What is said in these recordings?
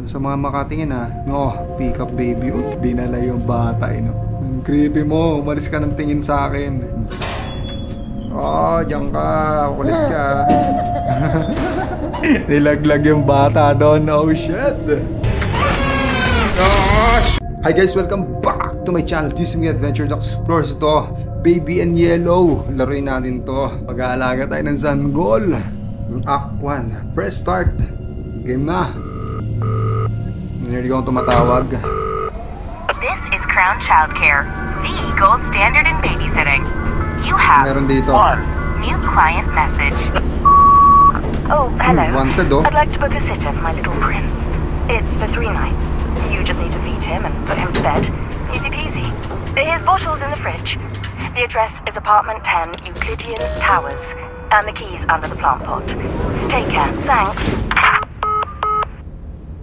Sa mga makatingin ha. No, pick up baby. Dinala yung bata no. Ang creepy mo. Umalis ka ng tingin sa akin. Oh, diyan ka. Kulit ka. Nilaglag yung bata doon. Oh shit. Gosh! Hi guys, welcome back to my channel. This is me, Adventure Duck Explorers. Ito, Baby and Yellow. Laruin natin to. Pag-aalaga tayo ng sanggol. Act 1. Press start. Game na. Narinig akong tumatawag. This is Crown Childcare, the gold standard in babysitting. You have Meron dito. New client message. Oh, hello. Wanted oh. I'd like to book a sitter for my little prince. It's for 3 nights. You just need to feed him and put him to bed. Easy peasy. His bottle's in the fridge. The address is apartment 10, Euclidean Towers. And the key's under the plant pot. Take care. Thanks.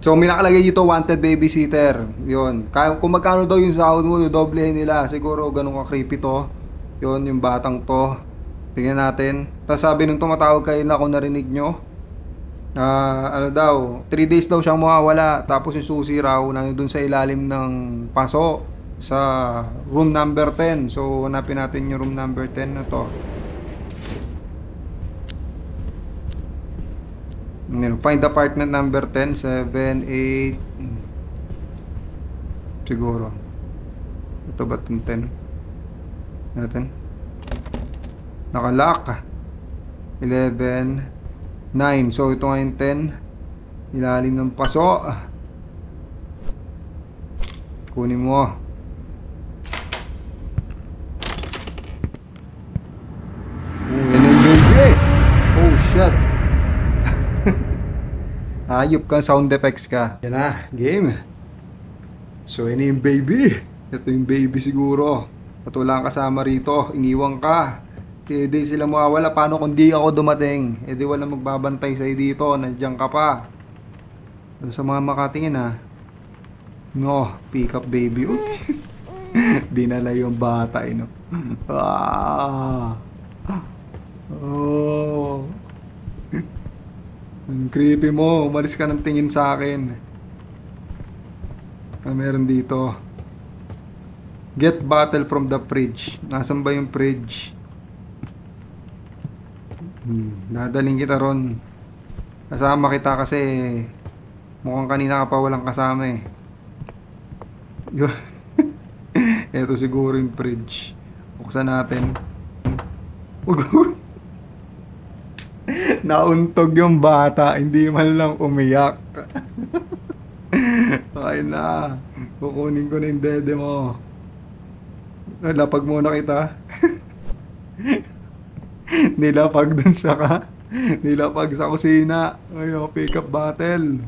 So may nakalagay dito, wanted babysitter. Yun. Kung magkano daw yung sahod mo, doblehin nila. Siguro ganun ka creepy to. Yun, yung batang to. Tingnan natin. Tapos sabi nung tumatawag kayo na kung narinig nyo. Ano daw, 3 days daw siyang mawawala. Tapos yung susi raw, nandun sa ilalim ng paso. Sa room number 10. So hanapin natin yung room number 10 na to. Find apartment number 10, 7, 8 siguro. Ito ba itong 10? Natin. Nakalock. 11, 9. So ito nga yung 10. Ilalim ng paso. Kunin mo. Yan yung baby. Oh shit. Ayup ka, sound effects ka. Yan na, game. So yun yung baby. Ito yung baby siguro. At wala kang kasama rito, iniwang ka. Hindi sila mawawala. Paano kung di ako dumating? E di wala magbabantay sa'yo dito. Nandiyan ka pa. At sa mga makatingin ha. No, pick up baby. Dinala yung bata no. Oh. Ang creepy mo. Umalis ka ng tingin sa akin. Meron dito. Get bottle from the fridge. Nasaan ba yung fridge? Dadaling kita ron. Kasama kita kasi mukhang kanina ka pa walang kasama eh. Ito siguro yung fridge. Buksan natin. Nauntog yung bata, hindi man lang umiyak. Ay na, kukunin ko na yung dede mo. Nalapag muna kita. Nilapag dun nilapag sa kusina. Ayo, pick up bottle.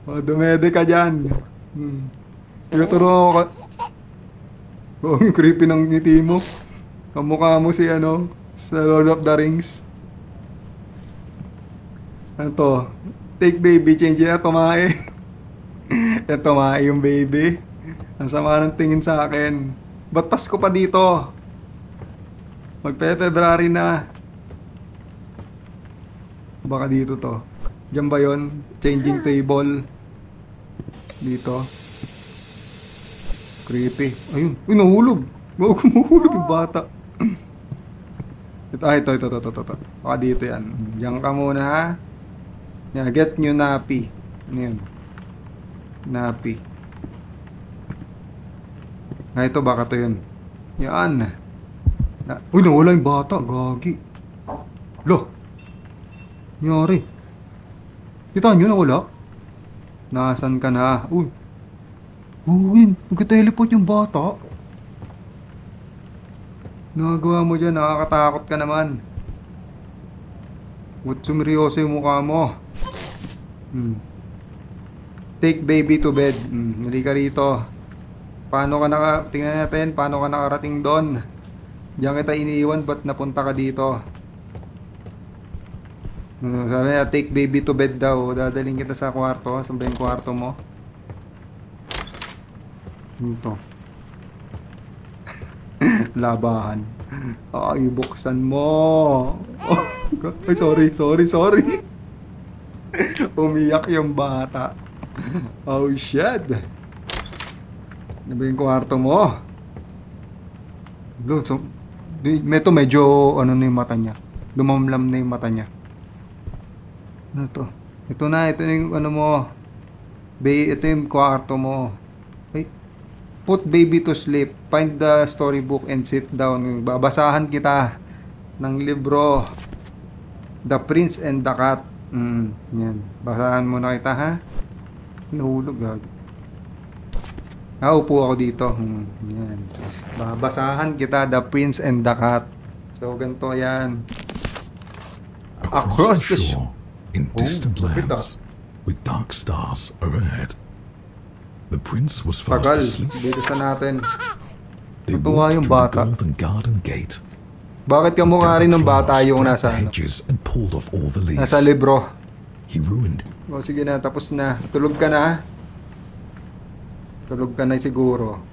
O, dumede ka dyan. Ituturo ko. Oh, ang creepy ng ngiti mo. Kamukha mo si ano, sa Lord of the Rings. Ito, take baby, change it. Tumae. Tumae yung baby. Ang sama ng tingin sa akin. Ba't Pasko pa dito? Magpe-February na. Baka dito to. Diyan ba yun? Changing table. Dito. Creepy. Ayun. Uy, nahulog. Bago mahulog yung bata. Ito. Baka dito yan. Diyan ka muna ha. Yeah, get new nappy. Ano yun? Nappy. Ito baka to yun. Yan. Uy, nawala yung bata. Gagi. Lo. Nangyari. Kita nyo nawala? Nasaan ka na? Uy. Uy, nag-teleport yung bata. Nagawa mo dyan. Nakakatakot ka naman. Ba't sumiryoso yung mukha mo? Take baby to bed. Nali ka rito. Paano ka tingnan natin, paano ka nakarating doon? Diyan kita iniiwan, ba't napunta ka dito? Sabi na, take baby to bed daw. Dadaling kita sa kwarto. Saan ba yung kwarto mo? Ito. Labahan. Ay, buksan mo. Oh, ay, sorry. Umiyak yung bata. Oh shit. Ano ba yung kwarto mo? Lo, so, medyo ano na yung mata niya. Lumamlam na yung mata niya. Ano to? Ito na yung ano mo. Ito yung kwarto mo. Ay, put baby to sleep. Find the storybook and sit down. Babasahan kita ng libro. The Prince and the Cat. Yan. Basahan mo na kita, ha? Nahulog, gag. Upo ako dito. Yan. Babasahan kita, The Prince and the Cat. So, ganito yan. Across the shore, in distant lands, with dark stars overhead, the prince was fast Tagal. asleep. Dito sa natin. They Natuwa walked yung through the bata. golden garden gate. Bakit ka mukha rin ng bata yung Gathered flowers, nasa, tramped the hedges, and pulled off all the leaves. nasa libro? He ruined. O sige na, tapos na. Tulog ka na. Tulog ka na siguro.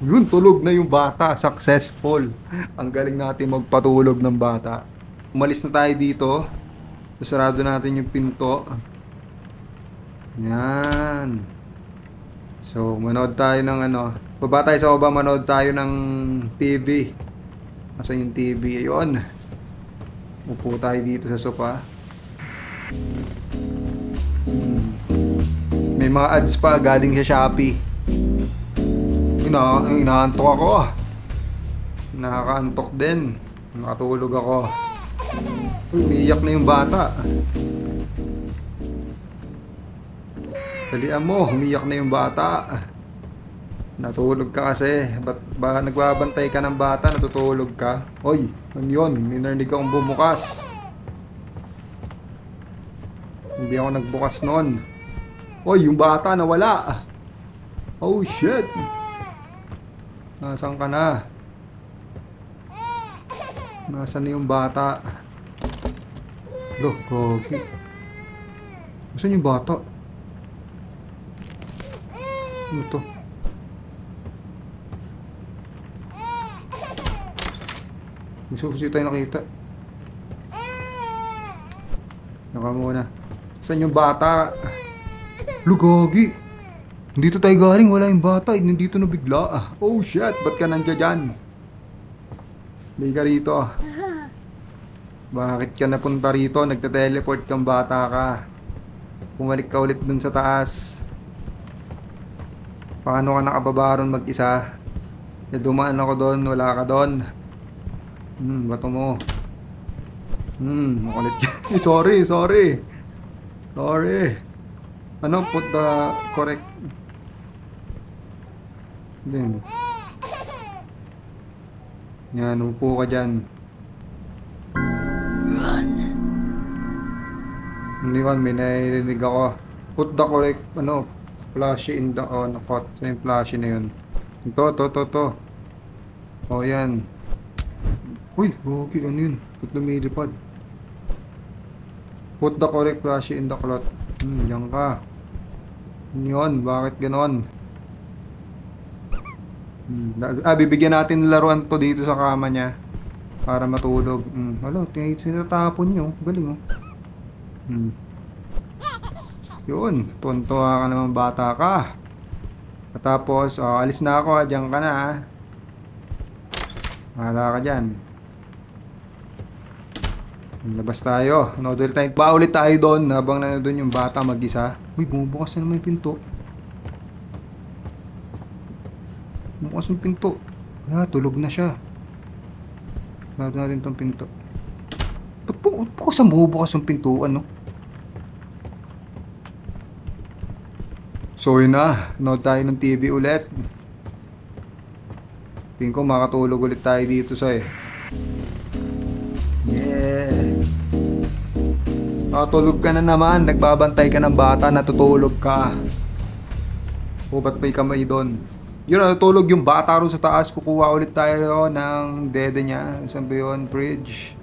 Yun, tulog na yung bata. Successful. Ang galing natin magpatulog ng bata. Umalis na tayo dito. Sarado natin yung pinto. Yan. So, manood tayo ng ano. Baba tayo sa baba, manood tayo ng TV. Nasaan yung TV? Ayun. Upo tayo dito sa sofa. May mga ads pa galing sa Shopee. Inaantok ako. Nakakaantok din. Nakatulog ako. Uy, umiiyak na yung bata. Dalian mo, umiiyak na yung bata. Natulog ka kasi. Ba't ba nagbabantay ka ng bata, natutulog ka? Oy, ano yun? May narinig akong bumukas. Hindi ako nagbukas nun. Oy, yung bata nawala. Oh shit. Nasaan ka na? Nasaan na yung bata? Loh, gogi. Nasaan yung bata? Ano to? Gusto tayo nakita. Naka muna. Saan yung bata? Lugogi. Nandito tayo galing, wala yung bata. Nandito na bigla. Oh shit, ba't ka nandiyan dyan? Hindi ka rito. Bakit ka napunta rito? Nagte-teleport kang bata ka. Pumalik ka ulit dun sa taas. Paano ka nakababa ron mag-isa? Dumaan ako doon, wala ka doon. Bato mo. Makulit ka. Sorry. Ano, put the correct. Then. Yan, upo ka dyan. Run. Hindi ko, may narinig ako. Put the correct, flashy in the, nakot. So yung flashy na yun. Ito. O yan. Uy, okay, ano yun? Put lumilipad. Put the correct flashy in the cloth. Yan ka. Yun, bakit ganon? Bibigyan natin ng laruan to dito sa kama niya para matulog. Alo, sinatapon nyo. Galing, oh. Yun, tuntua ka naman, bata ka. Tapos, alis na ako, diyan ka na, ha. Mahala ka dyan. Labas tayo. Another time. Ba ulit tayo doon habang nandun yung bata mag-isa. Uy, bumubukas na naman yung pinto. Bumubukas yung pinto. Tulog na siya. Sarado natin itong pinto. Ba't bukas ang bumubukas yung pinto? Ano? So yun na. Nood tayo ng TV ulit. Tingin ko makatulog ulit tayo dito sa Yeah. Tulog ka na naman. Nagbabantay ka ng bata. Natutulog ka. Ba't may kamay doon? Yun, natutulog yung bata ron sa taas. Kukuha ulit tayo ng dede niya. Saan ba yun? Bridge.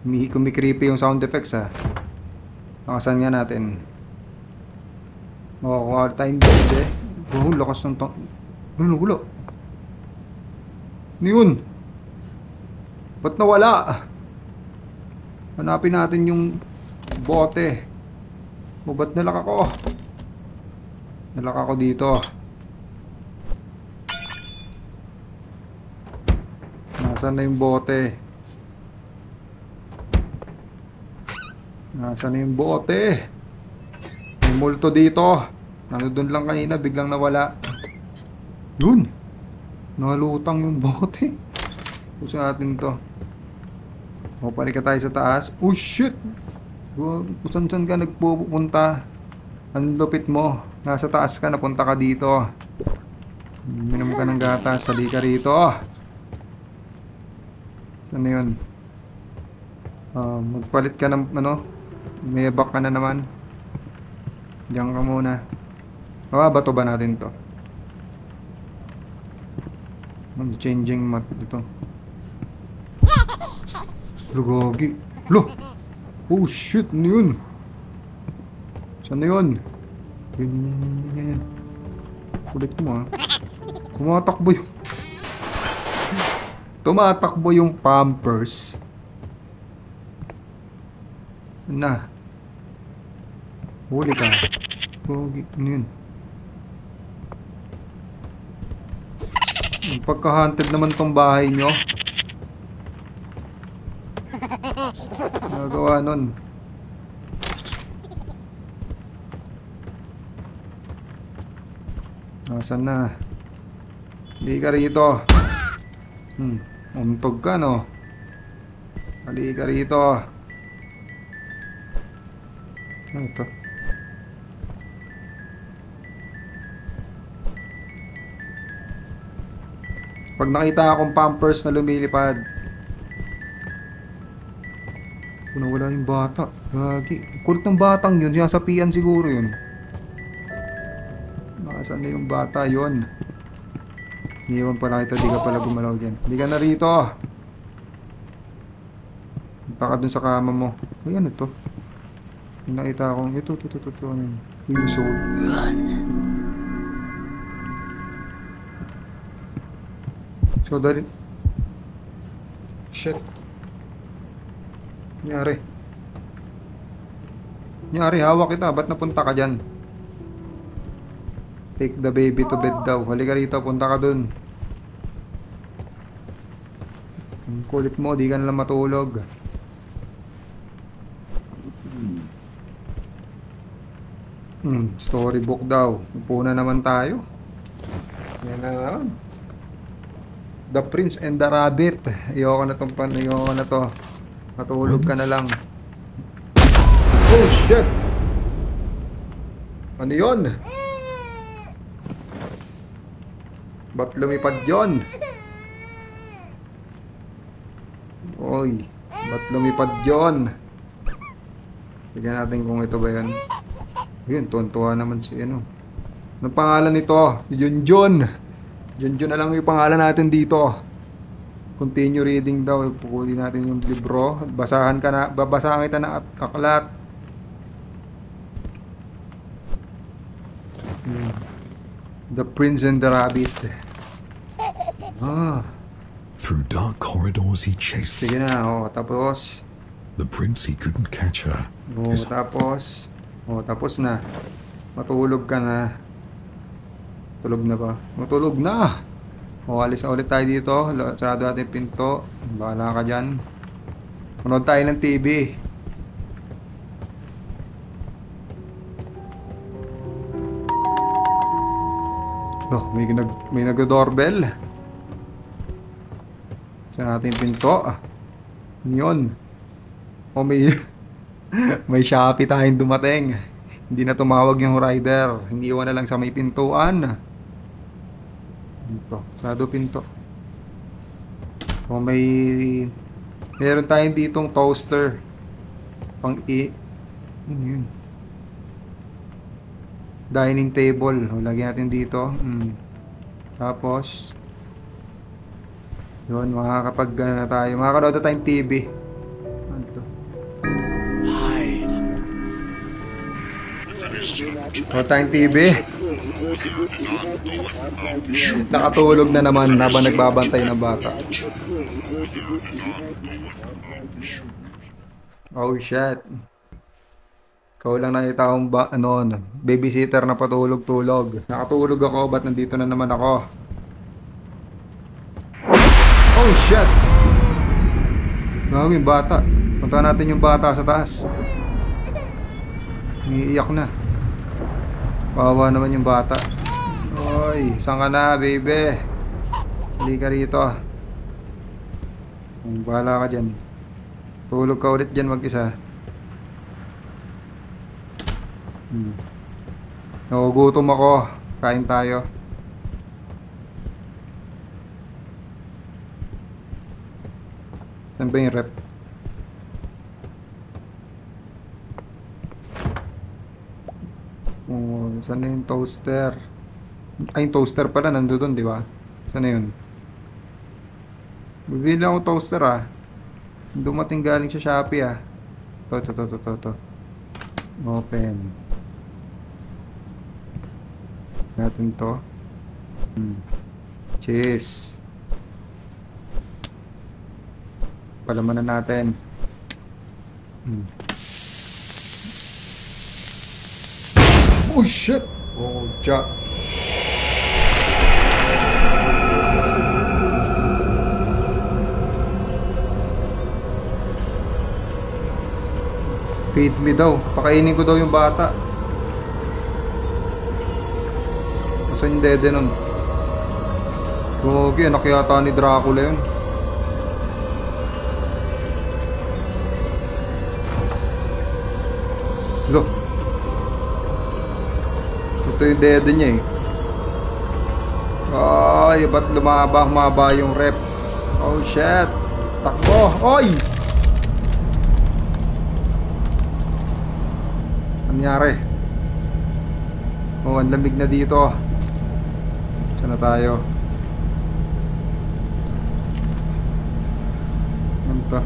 Kumikreepy yung sound effects, ha. Nakasan nga natin. Kukuha tayong dede. Lakas ng Wala. Ano yun? Ba't nawala? Hanapin natin yung bote. O ba't nalak ako? Nalak ako dito. Nasaan na yung bote? Nasaan na yung bote? May multo dito. Ano dun lang kanina, biglang nawala. Yun! Nalutang yung bote. Puso natin to. O, balik ka tayo sa taas. Oh shit! Saan ka nagpupunta? Ang lupit mo. Nasa taas ka, napunta ka dito. Minom ka ng gatas, sali ka rito. Saan na yun? Magpalit ka ng ano? May back ka na naman. Diyan ka muna. Bato ba natin to? Changing mat dito. Lugogi. Lo! Oh shit! Ano yun? Saan na yun? Yun. Kulit mo ha. Tumatakbo yung Pampers. Saan na? Huli ka. Lugogi. Ano yun? Pagka-hunted naman tong bahay nyo. Nagawa nun. Nasaan na? Hindi ka rito. Untog ka no? Hindi ka rito. Ano ito? Pag nakita akong Pampers na lumilipad, wala yung bata. Lagi. Kulit ng batang yun. Sasapian siguro yun. Nasaan na yung bata yun? Iniwan pala kita. Di ka pala gumalaw dyan. Di ka na rito. Punta ka dun sa kama mo. Ay, ano to? Yung nakita akong ito. Ano yun? Yung soul. So, dali. Shit. Nyari, hawak kita. Ba't napunta ka dyan? Take the baby to bed daw. Halika rito, punta ka dun. Ang kulit mo, di ka nalang matulog. Storybook daw. Upo na naman tayo. Yan na naman. The Prince and the Rabbit. Ayoko na to. Matulog ka na lang. Oh shit! Ano yun? Ba't lumipad yun? Oy, ba't lumipad yun? Tignan natin kung ito ba yan. Yun, tuwan-tuwa naman si ano. Anong pangalan nito? Si Junjun. Junjun na lang yung pangalan natin dito. Continue reading daw. Pukuli natin yung libro. Basahan kita na aklat. The Prince and the Rabbit. Through dark corridors he chased. Sige na, tapos. The prince, he couldn't catch her. Tapos na. Matulog ka na. Tulog na ba? Matulog na! Alis na ulit tayo dito. Sarado natin yung pinto. Bahala ka dyan. Manood tayo ng TV. May nag-doorbell. Saan natin yung pinto? Yun. May Shopee tayong dumating. Hindi na tumawag yung rider. Hindi iwan na lang sa may pintuan. Ito, sarado pinto. Meron tayong ditong toaster. Yun. Dining table. Lagyan natin dito. Tapos yun, makakapag na tayo. Makakanood na tayong TV. Ano to? Hide. Tayong TV. Nakatulog na naman habang nagbabantay ng bata. Oh shit. Ikaw lang nakita akong babysitter na patulog-tulog. Nakatulog ako, ba't nandito na naman ako? Oh shit! Yung bata. Punta natin yung bata sa taas. Umiiyak na. Kawawa naman yung bata. Oy, saan ka na, baby? Hindi ka rito. Bahala ka dyan. Tulog ka ulit dyan mag-isa. Nagugutom ako. Kain tayo. Saan ba yung rep? Oh, saan na yung toaster? Ay, yung toaster pala nandoon, di ba? Saan na yun? Bibili ako toaster Dumating galing sa Shopee To. Open. Natin to. Cheese. Palaman na natin. Oh shit! Oh, ja. Feed me daw. Pakainin ko daw yung bata. Saan yung dede nun? Gogi, anak yata ni Dracula yun. Look. Ito yung dede niya Ay, ba't humaba yung rep? Oh shit. Takbo. Oy! Nangyari. Oh, ang lamig na dito. Saan na tayo? Ano to?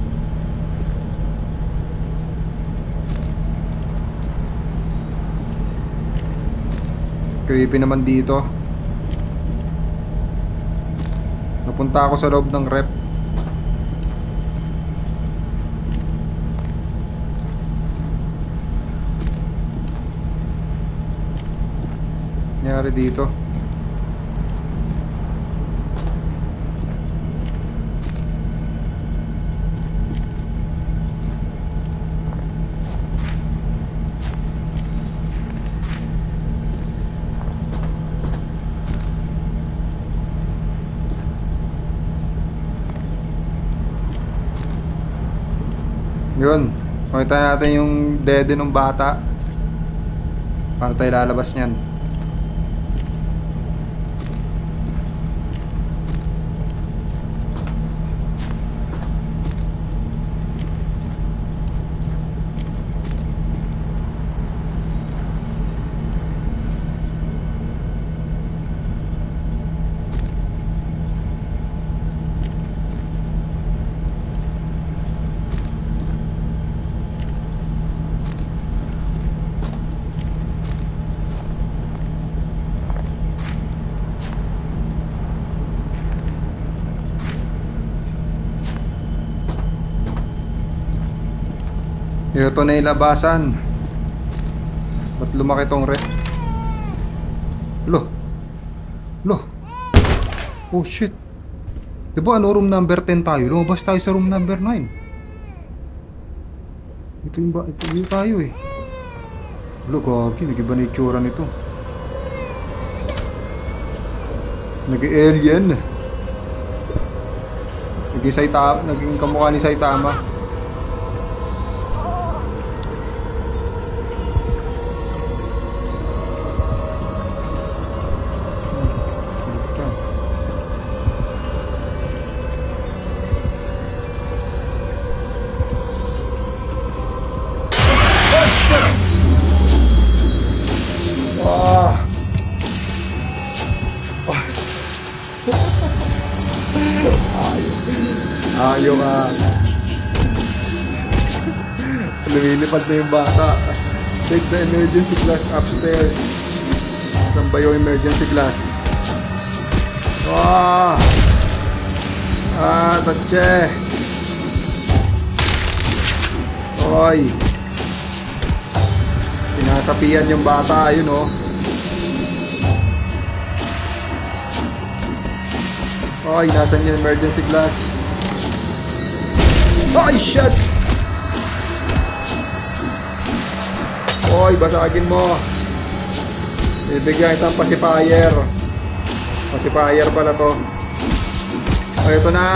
Creepy naman dito. Napunta ako sa loob ng rep. Nangyari dito. Yun, makita natin yung dede ng bata. Paano tayo lalabas niyan? Ito na yung labasan. Ba't lumaki tong rep? Lo. Oh shit. Diba ano, room number 10 tayo? Lumabas tayo sa room number 9. Ito yung tayo Lo, gagi. Nag-iba na itsura nito. Nag-alien. Naging kamukha ni Saitama. Ayaw ka. Lumilipad na yung bata. Take the emergency glass upstairs. Saan ba yung emergency glass? Tatche. Oy. Sinasapian yung bata, yun oh. Ay, nasan yung emergency glass? Ay, shit! Oy, basagin mo. Ibigyan kitang pacifier. Pacifier pala to. Ay, ito na.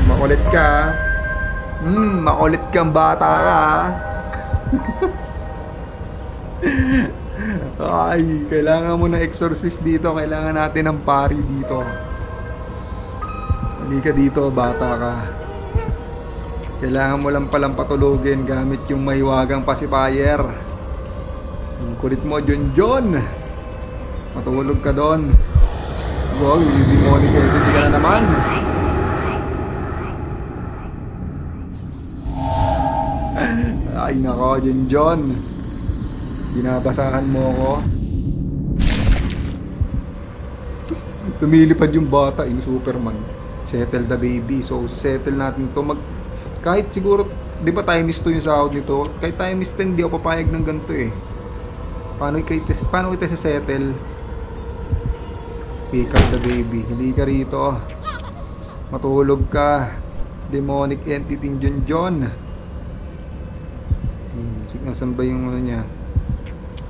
Makulit ka. Makulit kang bata ka. Ay, kailangan mo ng exorcist dito. Kailangan natin ng pari dito. Halika dito, bata ka. Kailangan mo lang palang patulugin gamit yung mahiwagang pacifier. Ang kulit mo, John. Matulog ka doon. Wow, demonic entity ka na naman. Ay nako, John. Binabasahan mo ako. Lumilipad yung bata, in Superman. Settle the baby. So, settle natin to. Kahit siguro, di ba times 2 yung sahod nito? Kahit times 10, di ako papayag ng ganito eh. Paano kita settle? Pick up the baby. Hindi ka rito. Matulog ka. Demonic entity John. Nasaan ba yung ano niya?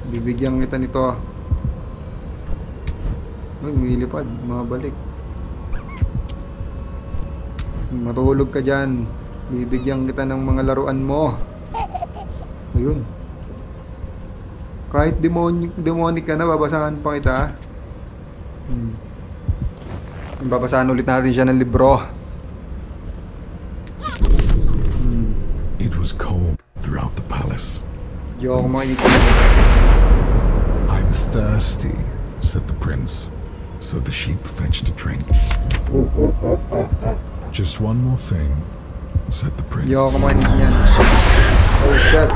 Bibigyan kita nito. Uy, umilipad. Mabalik. Matulog ka dyan. Bibigyan kita ng mga laruan mo. Ayun. Kahit demonic ka na, babasahan pa kita. Babasahan ulit natin siya ng libro. It was cold throughout the palace. I'm thirsty, said the prince. So the sheep fetched a drink. Just one more thing, said the prince. Oh shit.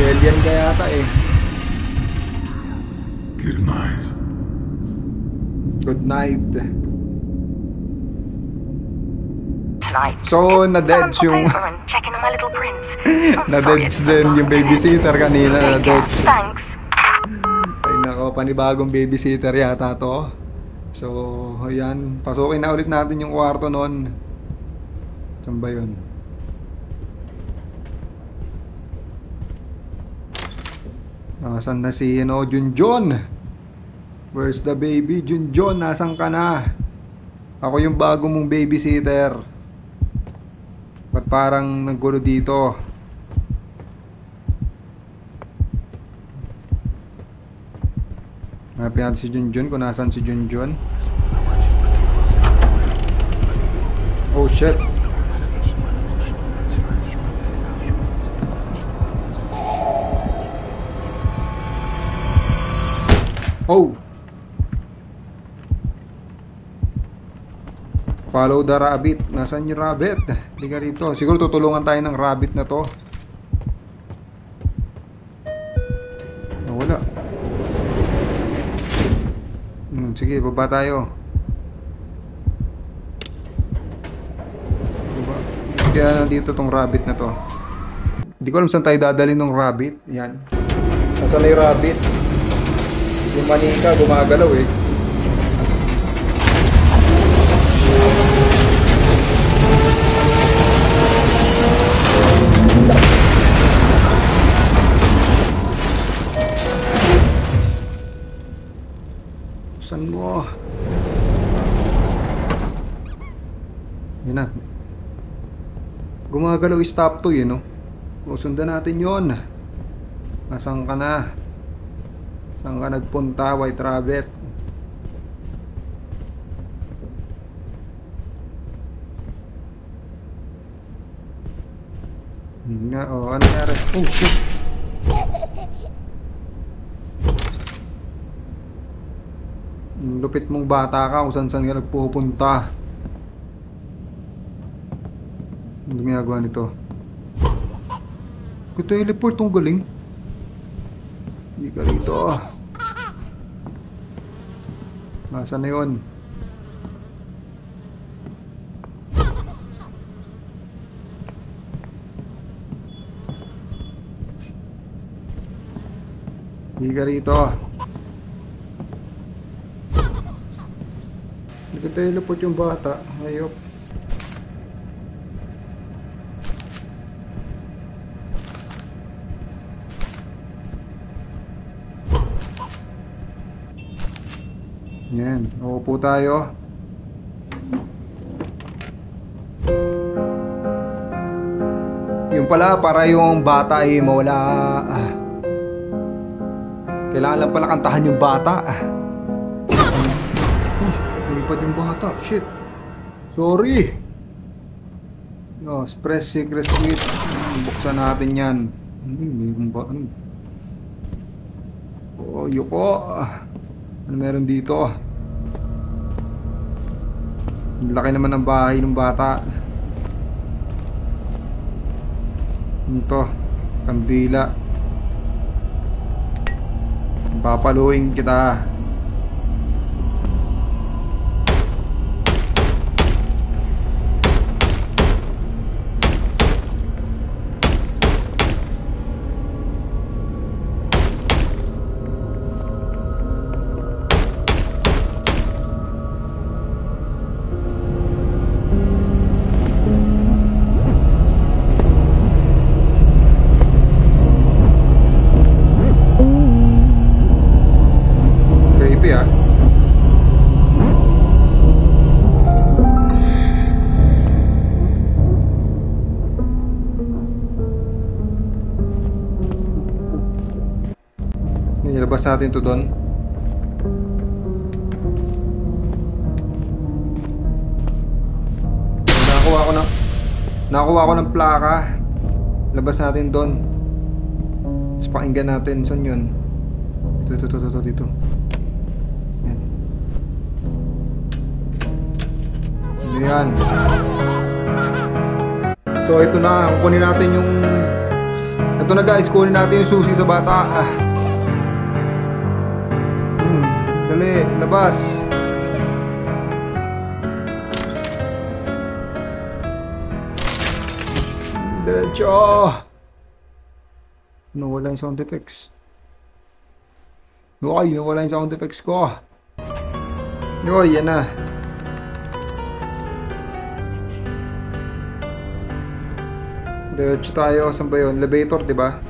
Alien ka yata eh. Good night. Good night. Tonight. So, na-deads yung... Checking on my little prince. na-deads din yung babysitter kanina. Na-deads. Thanks. Ay nako, panibagong babysitter yata to. So, ayan. Pasukin na ulit natin yung kwarto nun. Saan ba yun? Nasaan na si John? Where's the baby? John, nasan ka na? Ako yung bago mong babysitter. Ba't parang naggulo dito? Hanapin natin si John kung nasaan si John. Oh shit. Oh! Follow the rabbit. Nasaan yung rabbit? Hindi ka rito. Siguro tutulungan tayo ng rabbit na to. Wala. Sige, baba tayo. Baba. Kaya nandito tong rabbit na to. Hindi ko alam saan tayo dadalhin ng rabbit. Yan. Nasaan na yung rabbit? Yung manika gumagalaw eh. Saan mo? Yun na. Gumagalaw stop to yun, no? O, sundan natin yun. Nasaan ka na? Saan ka nagpunta, White Rabbit? Nga, oh, ano nangyari? Oh, shit! Lupit mong bata ka kung saan ka nagpupunta. Ano ginagawa nito? Kung teleport tong galing. Hindi ka rito. Nasaan na yun? Hindi ka rito. Hindi ka teleport yung bata. Ayop. Yan, uupo tayo. Yung pala, para yung bata ay mawala. Kailangan lang pala kantahan yung bata. Uy, lumipad yung bata. Shit. Sorry. No, press secret switch. Buksan natin yan. Mayroon ba? Oh, yuko. Ano meron dito? Ang laki naman ng bahay ng bata. Ito, kandila. Papaluin kita. Ilabas natin to doon. Nakakuha ko ng plaka. Labas natin doon. Tapos pakinggan natin. Saan yun? Dito. Yan. Yan. So ito na. Kukunin natin yung... Ito na guys. Kunin natin yung susi sa bata. Dali, labas. Diretso. Nawala yung sound effects. Okay, nawala yung sound effects ko. Yoy, yan na. Diretso tayo. Saan ba yun? Elevator, diba?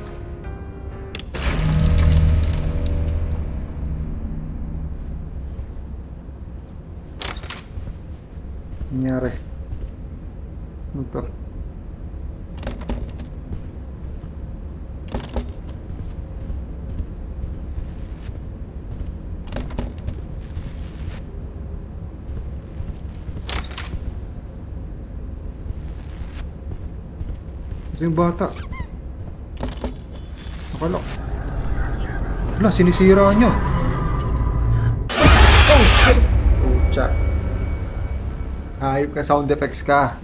Nangyari. Ano to? Ito yung bata. Akala. Wala, sinisira niya. Oh shit! Pucha. Hayop ka, sound effects ka.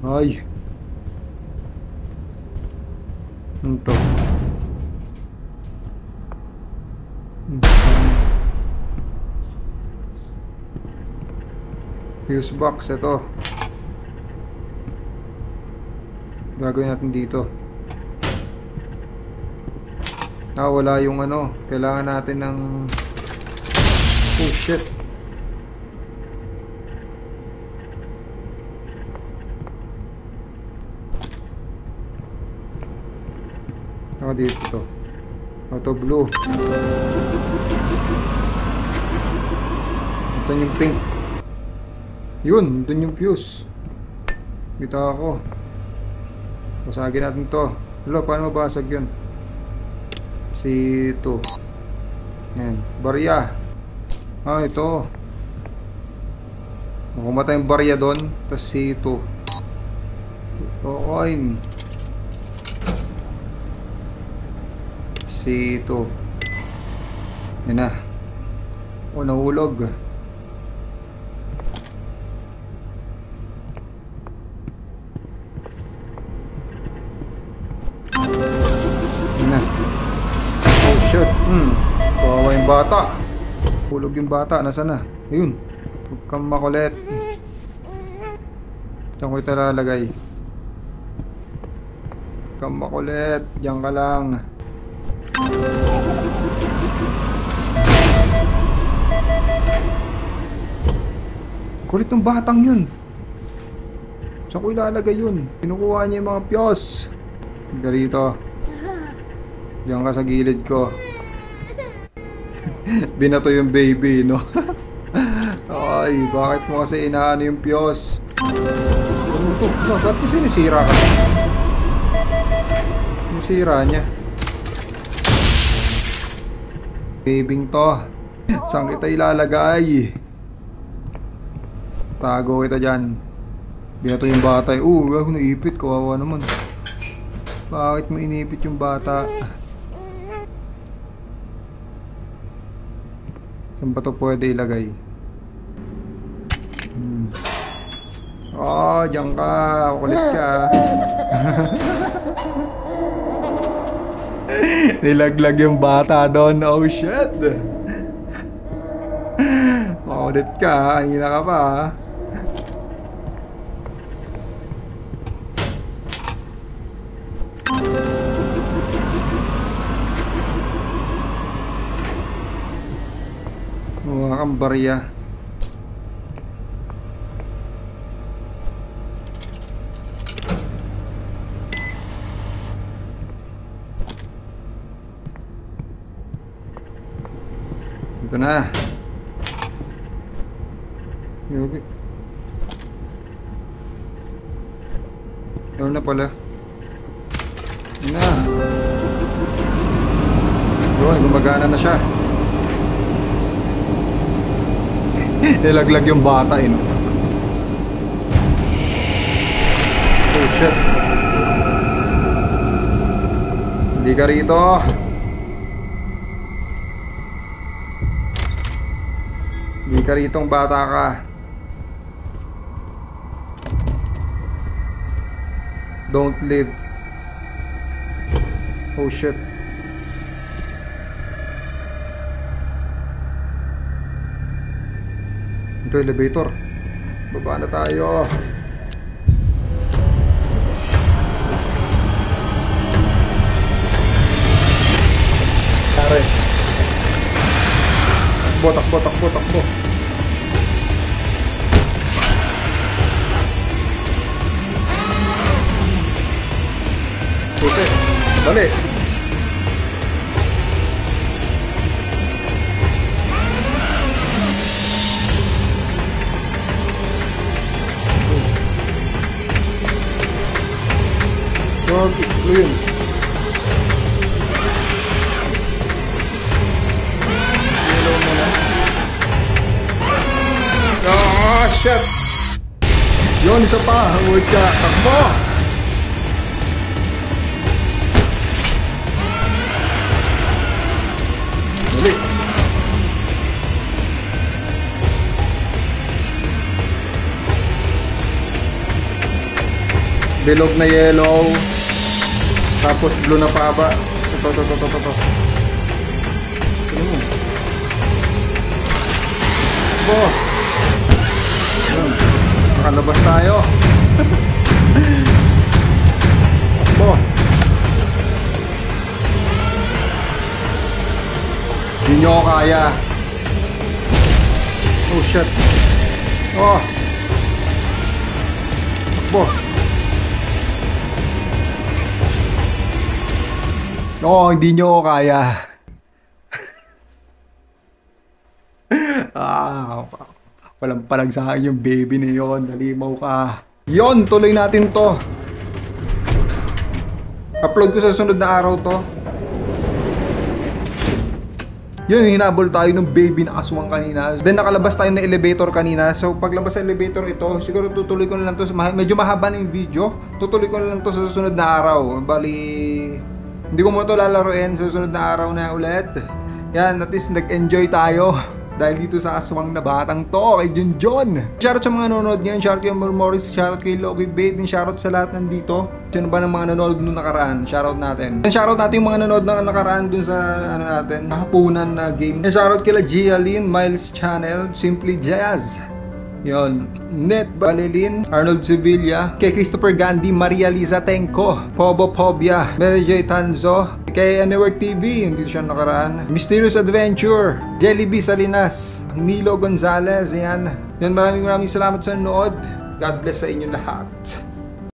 Ay. Ano to? Fuse box, ito. Gagawin natin dito. Wala yung ano. Kailangan natin ng... Oh shit. Dito to. Auto blue. Saan yung pink? Yun, dun yung fuse. Kita ako. Basagin natin to. Hello, paano mabasag yun? C2. Yan, barya. Ito. Makumatay yung barya doon. Tapos C2. Coin. C2. Yan na. Nahulog. Kawawa yung bata. Hulog yung bata. Nasaan na? Ayun. Huwag kang makulit. Diyan ko ito lalagay. Huwag kang makulit. Diyan ka lang. Kulit ng batang yun. Saan ko ilalagay yun? Kinukuha niya yung mga piyos. Garito. Diyan ka sa gilid ko. Binato yung baby, no? Ay, bakit mo kasi inaano yung piyos? Ano to? Ba't kasi nisira ka? Nisira niya. Babing to. Saan kita ilalagay? Tago kita dyan. Binato yung bata. Gagawin naipit. Kawawa naman. Bakit mo inipit yung bata? Saan ba ito pwede ilagay? Diyan ka. Kulit ka. Nilaglag yung bata doon. Oh shit. Makulit ka. Kanina ka pa. Mukha kang barya. Ito na. Okay. Meron na pala. Yun na. Yun, gumagana na siya. Nilaglag yung bata no? Oh shit. Hindi ka rito. Hindi ka ritong bata ka. Don't live. Oh shit. Ito elevator. Baba na tayo. Tara. Takbo. Puti. Dali. Ito yun. Ilaw mo na. Oh, shit! Yun, isa pa. Huwag ka. Takbo! Dali. Bilog na yellow. Tapos blue na paba. Ito. Ano mo? Bo! Nakalabas tayo. Bo! Hindi nyo ako kaya. Oh shit. Oh! Bo! Oo, hindi nyo kaya. Walang palag sa akin yung baby na yun. Nalimaw ka. Yon, tuloy natin to. Upload ko sa sunod na araw to. Yun, hinabol tayo ng baby na aswang kanina. Then nakalabas tayo ng elevator kanina. So paglabas sa elevator ito, siguro tutuloy ko na lang to. Medyo mahaba na yung video. Tutuloy ko na lang to sa susunod na araw. Bali... Hindi ko mo ito lalaroin sa susunod na araw na ulit. Yan, at least nag-enjoy tayo. dahil dito sa aswang na batang to, kay John. Shoutout sa mga nanonood ngayon, shoutout kay Morris, shoutout kay Loki Bait, shoutout sa lahat nandito. Sino ba ng mga nanonood nung nakaraan? Shoutout natin. Shoutout natin yung mga nanonood na nakaraan dun sa ano natin, nakapunan na game. Shoutout kila Gialin, Miles Channel, Simply Jazz. Yon, Net Balilin, Arnold Sevilla, kay Christopher Gandhi, Maria Liza Tenko, Pobo Pobia, Mary J Tanzo, kay Anywhere TV, hindi siya nakaraan, Mysterious Adventure, Jelly B Salinas, Nilo Gonzalez, yan. Yan, maraming salamat sa nanood. God bless sa inyo lahat.